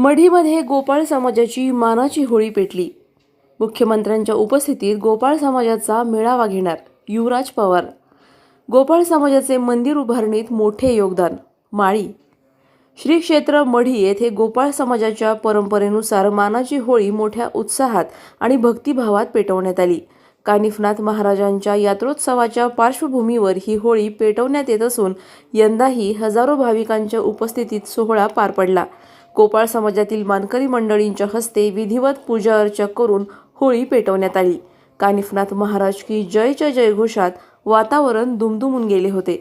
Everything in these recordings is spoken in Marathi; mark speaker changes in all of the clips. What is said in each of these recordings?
Speaker 1: मढीमध्ये गोपाळ समाजाची मानाची होळी पेटली। मुख्यमंत्र्यांच्या उपस्थितीत गोपाळ समाजाचा मेळावा घेणार युवराज पवार। गोपाळ समाजाचे मंदिर उभारणीत मोठे योगदान। माळी श्री क्षेत्र मढी येथे गोपाळ समाजाच्या परंपरेनुसार मानाची होळी मोठ्या उत्साहात आणि भक्तिभावात पेटवण्यात आली। कानिफनाथ महाराजांच्या यात्रोत्सवाच्या पार्श्वभूमीवर ही होळी पेटवण्यात येत असून यंदाही हजारो भाविकांच्या उपस्थितीत सोहळा पार पडला। गोपाळ समाजातील मानकरी मंडळींच्या हस्ते विधिवत पूजा अर्चा करून होळी पेटवण्यात आली। कानिफनाथ महाराज की जयच्या जयघोषात वातावरण दुमदुमून गेले होते।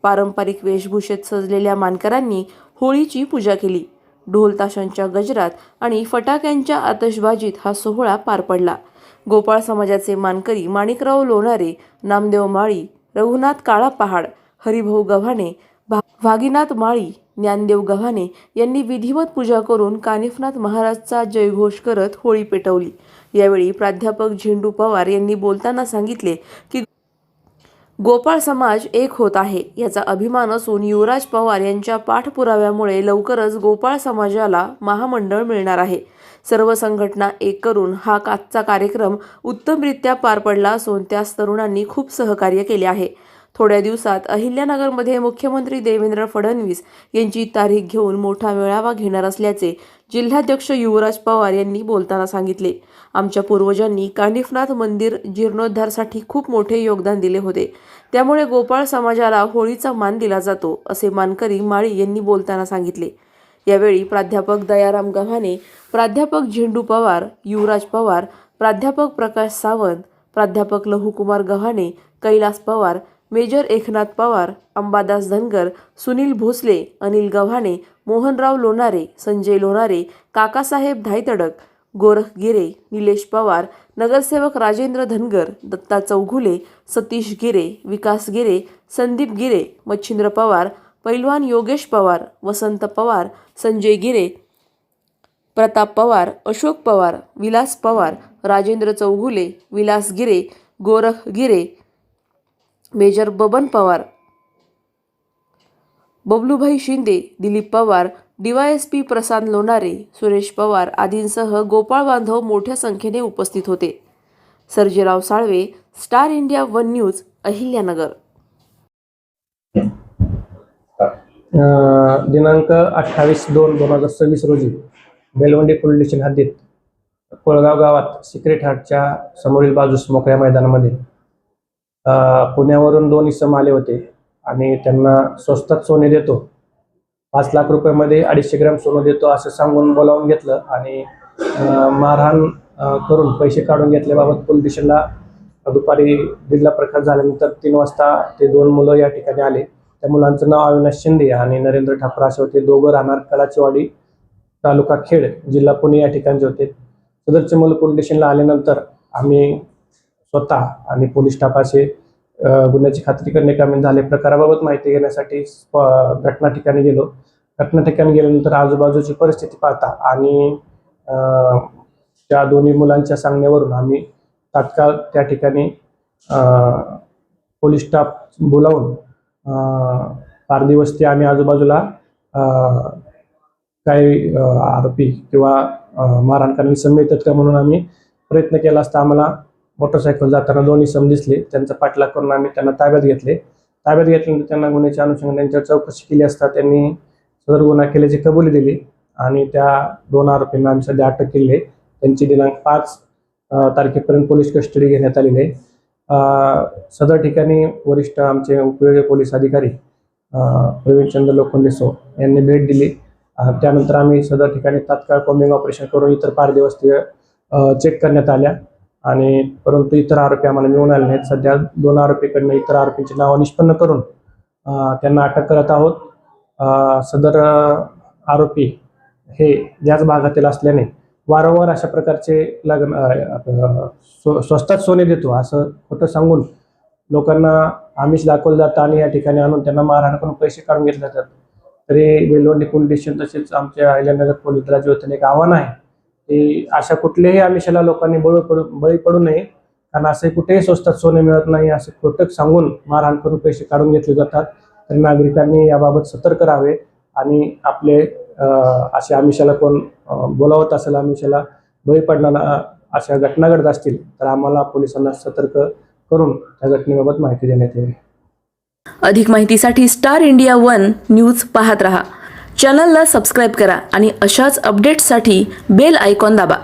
Speaker 1: पारंपरिक वेशभूषेत सजलेल्या मानकरांनी होळीची पूजा केली। ढोल ताशांच्या गजरात आणि फटाक्यांच्या आतषबाजीत हा सोहळा पार पडला। गोपाळ समाजाचे मानकरी माणिकराव लोणारे, नामदेव माळी, रघुनाथ काळा पहाड, हरिभाऊ गव्हाणे, भागीनाथ माळी, ज्ञानदेव गव्हाणे यांनी विधिवत पूजा करून कानिफनाथ महाराजचा जयघोष करत होळी पेटवली। यावेळी प्राध्यापक झेंडू पवार यांनी बोलताना सांगितले की गोपाळ समाज एक होत आहे याचा अभिमान असून युवराज पवार यांच्या पाठपुराव्यामुळे लवकरच गोपाळ समाजाला महामंडळ मिळणार आहे। सर्व संघटना एक करून हा आजचा कार्यक्रम उत्तमरित्या पार पडला असून त्यास तरुणांनी खूप सहकार्य केले आहे। थोड्या दिवसात अहिल्यानगरमध्ये मुख्यमंत्री देवेंद्र फडणवीस यांची तारीख घेऊन मोठा मेळावा घेणार असल्याचे जिल्हाध्यक्ष युवराज पवार यांनी बोलताना सांगितले। आमच्या पूर्वजांनी कानिफनाथ मंदिर जीर्णोद्धारासाठी खूप मोठे योगदान दिले होते, त्यामुळे गोपाळ समाजाला होळीचा मान दिला जातो, असे मानकरी माळी यांनी बोलताना सांगितले। यावेळी प्राध्यापक दयाराम गव्हाणे, प्राध्यापक झेंडू पवार, युवराज पवार, प्राध्यापक प्रकाश सावंत, प्राध्यापक लहुकुमार गव्हाणे, कैलास पवार, मेजर एकनाथ पवार, अंबादास धनगर, सुनील भोसले, अनिल गव्हाणे, मोहनराव लोणारे, संजय लोणारे, काकासाहेब धायतडक, गोरख गिरे, निलेश पवार, नगरसेवक राजेंद्र धनगर, दत्ता चौघुले, सतीश गिरे, विकास गिरे, संदीप गिरे, मच्छिंद्र पवार, पैलवान योगेश पवार, वसंत पवार, संजय गिरे, प्रताप पवार, अशोक पवार, विलास पवार, राजेंद्र चौघुले, विलास गिरे, गोरख गिरे, मेजर बबन पवार, बबलूभाई शिंदे, दिलीप पवार, डीवायएसपी प्रसाद लोणारे, सुरेश पवार आदींसह गोपाळ बांधव मोठ्या संख्येने उपस्थित होते। Sarjerao Salve, star India one news, Ahilyanagar.
Speaker 2: दिनांक 28/2/2026 रोजी बेलवंडी पोलीस स्टेशन हद्दीत कोळगाव गावात सिक्रेट हार्टच्या समोरील बाजूस मोकळ्या मैदानामध्ये पुण्यावरून 2 इसम आले होते आणि त्यांना स्वस्तात सोने देतो, 5 लाख रुपयामध्ये 250 ग्रॅम सोनं देतो असं सांगून बोलावून घेतलं आणि मारहाण करून पैसे काढून घेतल्याबाबत पोलीस स्टेशनला दुपारी 1:30ला प्रकाश झाल्यानंतर 3 वाजता ते 2 मुलं या ठिकाणी आले। त्या मुलांचं नाव अविनाश शिंदे आणि नरेंद्र ठाकूर असे होते। दोघं राहणार कलाचीवाडी, तालुका खेड, जिल्हा पुणे या ठिकाणचे होते। सदरचे मुलं पोलीस स्टेशनला आल्यानंतर आम्ही स्वतः आणि पोलीस स्टाफ असे गुन्ह्याची खात्री करणे कामी झाले। प्रकाराबाबत माहिती घेण्यासाठी घटना ठिकाणी गेलो। घटना ठिकाणी गेल्यानंतर आजूबाजूची परिस्थिती पाहता आणि त्या दोन्ही मुलांच्या सांगण्यावरून आम्ही तात्काळ त्या ठिकाणी पोलीस स्टाफ बोलावून पारधी वस्ती आणि आजूबाजूला काही आरोपी किंवा मारहाण करणारे इसम येतात का म्हणून आम्ही प्रयत्न केला असता आम्हाला मोटरसायकल जाताना 2 इसम दिसले। त्यांचा पाठलाग करून आम्ही त्यांना ताब्यात घेतले। ताब्यात घेतल्यानंतर त्यांना गुन्ह्याच्या अनुषंगाने त्यांच्यावर चौकशी केली असता त्यांनी सदर गुन्हा केल्याची कबुली दिली आणि त्या 2 आरोपींना आम्ही सध्या अटक केली आहे। त्यांची दिनांक 5 तारखेपर्यंत पोलीस कस्टडी घेण्यात आलेली आहे। सदर ठिकाणी वरिष्ठ आमचे उपविभागीय पोलीस अधिकारी प्रवीणचंद्र लोखंडे सो यांनी भेट दिली। त्यानंतर आम्ही सदर ठिकाणी तात्काळ कॉम्बिंग ऑपरेशन करून इतर पारधी वस्ती चेक करण्यात आल्या आणि परंतु इतर आरोपी आम्हाला मिळून आले नाहीत। सध्या 2 आरोपीकडनं इतर आरोपींची नावं निष्पन्न करून त्यांना अटक करत आहोत। सदर आरोपी हे याच भागातील असल्याने वारंवार अशा प्रकारचे स्वस्तात सोने देतो असं खोटं सांगून लोकांना आमिष दाखवलं जातं आणि या ठिकाणी आणून त्यांना मारहाण करून पैसे काढून घेतले जातात। तरी बेलवंडी पोलीस स्टेशन तसेच आमच्या अहिल्यानगर पोलीस दलाच्या वतीने एक आव्हान आहे की अशा कुठल्याही आमिषाला लोकांनी बळी पडू नये, कारण असे कुठेही स्वस्तात सोने मिळत नाही असे खोटं सांगून मारहाण करून पैसे काढून घेतले जातात। तर नागरिकांनी याबाबत सतर्क राहावे आणि आपले अशा आमिषाला कोण बोलावत असेल, आमिषाला बळी पडणारा अशा घटना घडत असतील तर आम्हाला पोलिसांना सतर्क करून त्या घटनेबाबत माहिती देण्यात यावी.
Speaker 1: अधिक माहितीसाठी स्टार इंडिया 1 न्यूज पाहत रहा. चॅनलला सबस्क्राईब करा आणि अशाच अपडेट्ससाठी बेल आयकॉन दाबा.